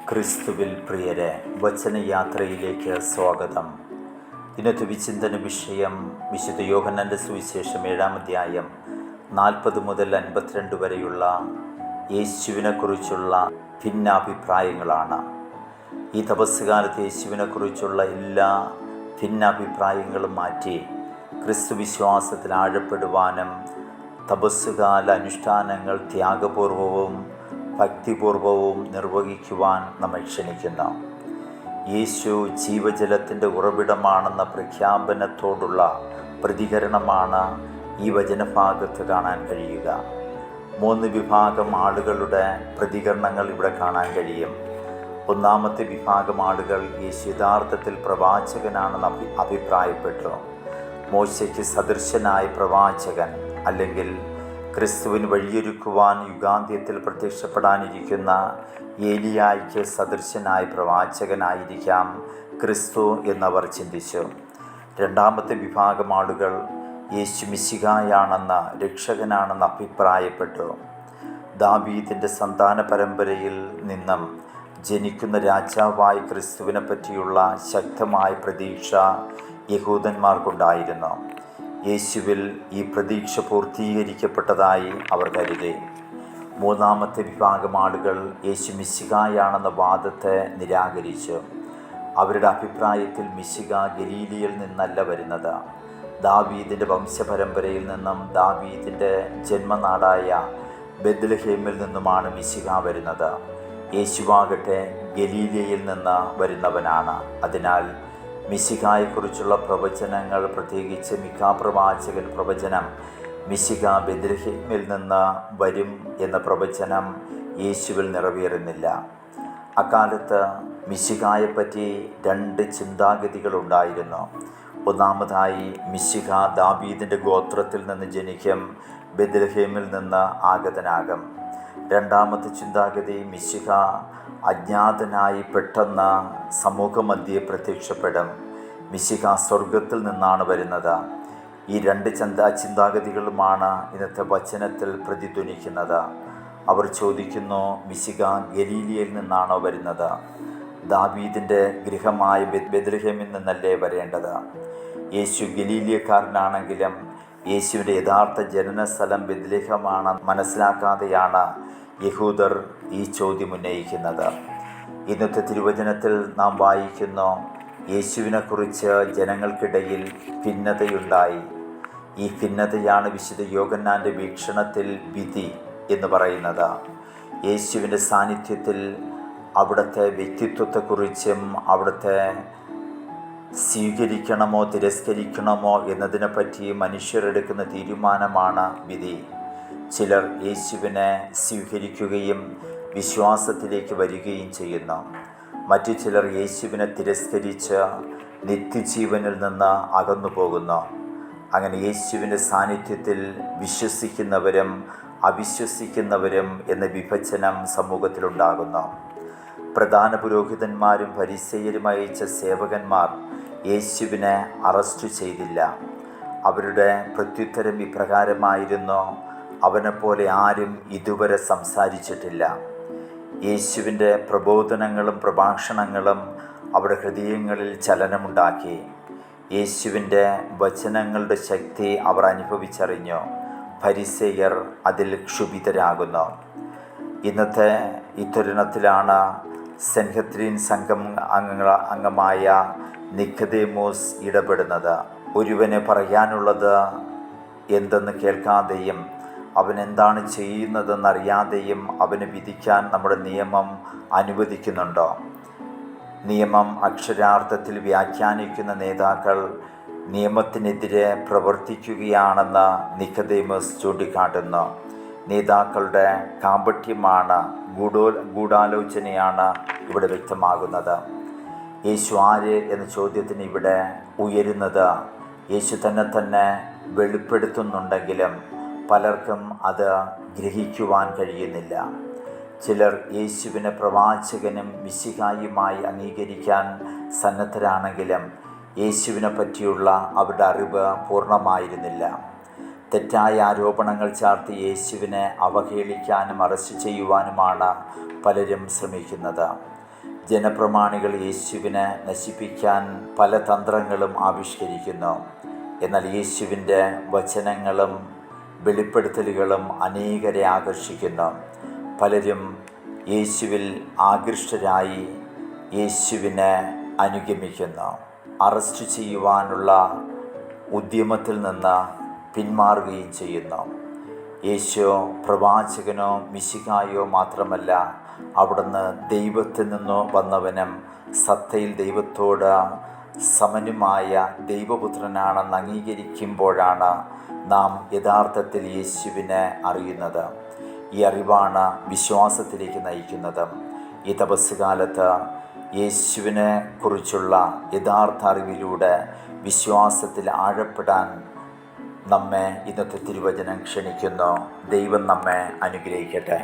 ക്രിസ്തുവിൽ പ്രിയരെ, വചനയാത്രയിലേക്ക് സ്വാഗതം. ഇന്നത്തെ വിചിന്തന വിഷയം വിശുദ്ധ യോഹന്നാൻ്റെ സുവിശേഷം 7-ാം അധ്യായം 40 മുതൽ 52 വരെയുള്ള യേശുവിനെക്കുറിച്ചുള്ള ഭിന്നാഭിപ്രായങ്ങളാണ്. ഈ തപസ്സുകാലത്ത് യേശുവിനെക്കുറിച്ചുള്ള എല്ലാ ഭിന്നാഭിപ്രായങ്ങളും മാറ്റി ക്രിസ്തു വിശ്വാസത്തിൽ ആഴപ്പെടുവാനും തപസ്സുകാല അനുഷ്ഠാനങ്ങൾ ത്യാഗപൂർവവും ഭക്തിപൂർവവും നിർവഹിക്കുവാൻ നമ്മെ ക്ഷണിക്കുന്നു. യേശു ജീവജലത്തിൻ്റെ ഉറവിടമാണെന്ന പ്രഖ്യാപനത്തോടുള്ള പ്രതികരണമാണ് ഈ വചനഭാഗത്ത് കാണാൻ കഴിയുക. 3 വിഭാഗം ആളുകളുടെ പ്രതികരണങ്ങൾ ഇവിടെ കാണാൻ കഴിയും. ഒന്നാമത്തെ വിഭാഗം ആളുകൾ യേശു യഥാർത്ഥത്തിൽ പ്രവാചകനാണെന്ന് അഭിപ്രായപ്പെട്ടു. മോശയ്ക്ക് സദൃശനായ പ്രവാചകൻ, അല്ലെങ്കിൽ ക്രിസ്തുവിന് വഴിയൊരുക്കുവാൻ യുഗാന്ത്യത്തിൽ പ്രത്യക്ഷപ്പെടാനിരിക്കുന്ന ഏലിയായ്ക്ക് സദൃശനായ പ്രവാചകനായിരിക്കാം ക്രിസ്തു എന്നവർ ചിന്തിച്ചു. രണ്ടാമത്തെ വിഭാഗം ആളുകൾ യേശു മിശിഹായാണെന്ന്, രക്ഷകനാണെന്ന് അഭിപ്രായപ്പെട്ടു. ദാവീദിൻ്റെ സന്താന പരമ്പരയിൽ നിന്നും ജനിക്കുന്ന രാജാവായ ക്രിസ്തുവിനെ പറ്റിയുള്ള ശക്തമായ പ്രതീക്ഷ യഹൂദന്മാർക്കുണ്ടായിരുന്നു. യേശുവിൽ ഈ പ്രതീക്ഷ പൂർത്തീകരിക്കപ്പെട്ടതായി അവർ കരുതി. മൂന്നാമത്തെ വിഭാഗം ആളുകൾ യേശു മിശിഹായാണെന്ന വാദത്തെ നിരാകരിച്ചു. അവരുടെ അഭിപ്രായത്തിൽ മിശിഹ ഗലീലിയിൽ നിന്നല്ല വരുന്നത്, ദാവീദിൻ്റെ വംശപരമ്പരയിൽ നിന്നും, ദാവീദിൻ്റെ ജന്മനാടായ ബെത്ലഹേമിൽ നിന്നുമാണ് മിശിഹ വരുന്നത്. യേശുവാകട്ടെ ഗലീലയിൽ നിന്ന് വരുന്നവനാണ്. അതിനാൽ മിശിഹായെക്കുറിച്ചുള്ള പ്രവചനങ്ങൾ, പ്രത്യേകിച്ച് മിഖാ പ്രവാചകൻ പ്രവചനം മിശിഹ ബെത്ലഹേമിൽ നിന്ന് വരും എന്ന പ്രവചനം യേശുവിൽ നിറവേറുന്നില്ല. അക്കാലത്ത് മിശിഹായെപ്പറ്റി 2 ചിന്താഗതികളുണ്ടായിരുന്നു. ഒന്നാമതായി, മിശിഹ ദാവീദിൻ്റെ ഗോത്രത്തിൽ നിന്ന് ജനിക്കും, ബെത്ലഹേമിൽ നിന്ന് ആഗതനാകും. രണ്ടാമത്തെ ചിന്താഗതി, മിശിഹ അജ്ഞാതനായി പെട്ടെന്ന് സമൂഹമധ്യേ പ്രത്യക്ഷപ്പെടും, മിശിഹ സ്വർഗത്തിൽ നിന്നാണ് വരുന്നത്. ഈ 2 ചിന്താഗതികളുമാണ് ഇന്നത്തെ വചനത്തിൽ പ്രതിധ്വനിക്കുന്നത്. അവർ ചോദിക്കുന്നു, മിശിഹ ഗലീലിയയിൽ നിന്നാണോ വരുന്നത്? ദാവീദിൻ്റെ ഗൃഹമായ ബെത്ലഹേമിൽ നിന്നല്ലേ വരേണ്ടത്? യേശു ഗലീലിയക്കാരനാണെങ്കിലും യേശുവിൻ്റെ യഥാർത്ഥ ജനനസ്ഥലം ബെത്ലഹേമാണ് മനസ്സിലാക്കാതെയാണ് യഹൂദർ ഈ ചോദ്യം ഉന്നയിക്കുന്നത്. ഇന്നത്തെ തിരുവചനത്തിൽ നാം വായിക്കുന്നു, യേശുവിനെക്കുറിച്ച് ജനങ്ങൾക്കിടയിൽ ഭിന്നതയുണ്ടായി. ഈ ഭിന്നതയാണ് വിശുദ്ധ യോഹന്നാൻ്റെ വീക്ഷണത്തിൽ വിധി എന്ന് പറയുന്നത്. യേശുവിൻ്റെ സാന്നിധ്യത്തിൽ അവിടുത്തെ വ്യക്തിത്വത്തെക്കുറിച്ചും അവിടുത്തെ സ്വീകരിക്കണമോ തിരസ്കരിക്കണമോ എന്നതിനെപ്പറ്റി മനുഷ്യരെടുക്കുന്ന തീരുമാനമാണ് വിധി. ചിലർ യേശുവിനെ സ്വീകരിക്കുകയും വിശ്വാസത്തിലേക്ക് വരികയും ചെയ്യുന്നു. മറ്റു ചിലർ യേശുവിനെ തിരസ്കരിച്ച് നിത്യജീവനിൽ നിന്ന് അകന്നു പോകുന്നു. അങ്ങനെ യേശുവിൻ്റെ സാന്നിധ്യത്തിൽ വിശ്വസിക്കുന്നവരും അവിശ്വസിക്കുന്നവരും എന്ന വിഭജനം സമൂഹത്തിലുണ്ടാകുന്നു. പ്രധാന പുരോഹിതന്മാരും ഫരിസേയരും അയച്ച സേവകന്മാർ യേശുവിനെ അറസ്റ്റ് ചെയ്തില്ല. അവരുടെ പ്രത്യുത്തരം ഇപ്രകാരമായിരുന്നു, അവനെപ്പോലെ ആരും ഇതുവരെ സംസാരിച്ചിട്ടില്ല. യേശുവിൻ്റെ പ്രബോധനങ്ങളും പ്രഭാഷണങ്ങളും അവരുടെ ഹൃദയങ്ങളിൽ ചലനമുണ്ടാക്കി. യേശുവിൻ്റെ വചനങ്ങളുടെ ശക്തി അവർ അനുഭവിച്ചറിഞ്ഞു. ഫരിസേയർ അതിൽ ക്ഷുഭിതരാകുന്നു. ഇന്നത്തെ ഈ തരുണത്തിലാണ് സെൻഹദ്രീൻ സംഘം അംഗമായ നിക്കോദേമോസ് ഇടപെടുന്നത്. ഒരുവന് പറയാനുള്ളത് എന്തെന്ന് കേൾക്കാതെയും അവൻ എന്താണ് ചെയ്യുന്നതെന്നറിയാതെയും അവനെ വിധിക്കാൻ നമ്മുടെ നിയമം അനുവദിക്കുന്നുണ്ടോ? നിയമം അക്ഷരാർത്ഥത്തിൽ വ്യാഖ്യാനിക്കുന്ന നേതാക്കൾ നിയമത്തിനെതിരെ പ്രവർത്തിക്കുകയാണെന്ന് നിക്കോദേമോസ് ചൂണ്ടിക്കാട്ടുന്നു. നേതാക്കളുടെ കാപട്യമാണ്, ഗൂഢാലോചനയാണ് ഇവിടെ വ്യക്തമാകുന്നത്. യേശു ആര് എന്ന ചോദ്യത്തിന് ഇവിടെ ഉയരുന്നത് യേശു തന്നെ വെളിപ്പെടുത്തുന്നുണ്ടെങ്കിലും പലർക്കും അത് ഗ്രഹിക്കുവാൻ കഴിയുന്നില്ല. ചിലർ യേശുവിനെ പ്രവാചകനും മിശിഹായുമായി അംഗീകരിക്കാൻ സന്നദ്ധരാണെങ്കിലും യേശുവിനെ പറ്റിയുള്ള അവരുടെ അറിവ് പൂർണ്ണമായിരുന്നില്ല. തെറ്റായ ആരോപണങ്ങൾ ചാർത്തി യേശുവിനെ അവഹേളിക്കാനും അറസ്റ്റ് ചെയ്യുവാനുമാണ് പലരും ശ്രമിക്കുന്നത്. ജനപ്രമാണികൾ യേശുവിനെ നശിപ്പിക്കാൻ പല തന്ത്രങ്ങളും ആവിഷ്കരിക്കുന്നു. എന്നാൽ യേശുവിൻ്റെ വചനങ്ങളും വെളിപ്പെടുത്തലുകളും അനേകരെ ആകർഷിക്കുന്നു. പലരും യേശുവിൽ ആകൃഷ്ടരായി യേശുവിനെ അനുഗമിക്കുന്നു. അറസ്റ്റ് ചെയ്യുവാനുള്ള ഉദ്യമത്തിൽ നിന്ന് പിന്മാറുകയും ചെയ്യുന്നു. യേശു പ്രവാചകനോ മിശിഹായോ മാത്രമല്ല, അവിടുന്ന് ദൈവത്തിൽ നിന്നോ വന്നവനും സത്തയിൽ ദൈവത്തോട് സമനുമായ ദൈവപുത്രനാണെന്ന് അംഗീകരിക്കുമ്പോഴാണ് നാം യഥാർത്ഥത്തിൽ യേശുവിനെ അറിയുന്നത്. ഈ അറിവാണ് വിശ്വാസത്തിലേക്ക് നയിക്കുന്നത്. ഈ തപസ്സുകാലത്ത് യേശുവിനെ കുറിച്ചുള്ള യഥാർത്ഥ അറിവിലൂടെ വിശ്വാസത്തിൽ ആഴപ്പെടാൻ നമ്മെ ഇന്നത്തെ തിരുവചനം ക്ഷണിക്കുന്നു. ദൈവം നമ്മെ അനുഗ്രഹിക്കട്ടെ.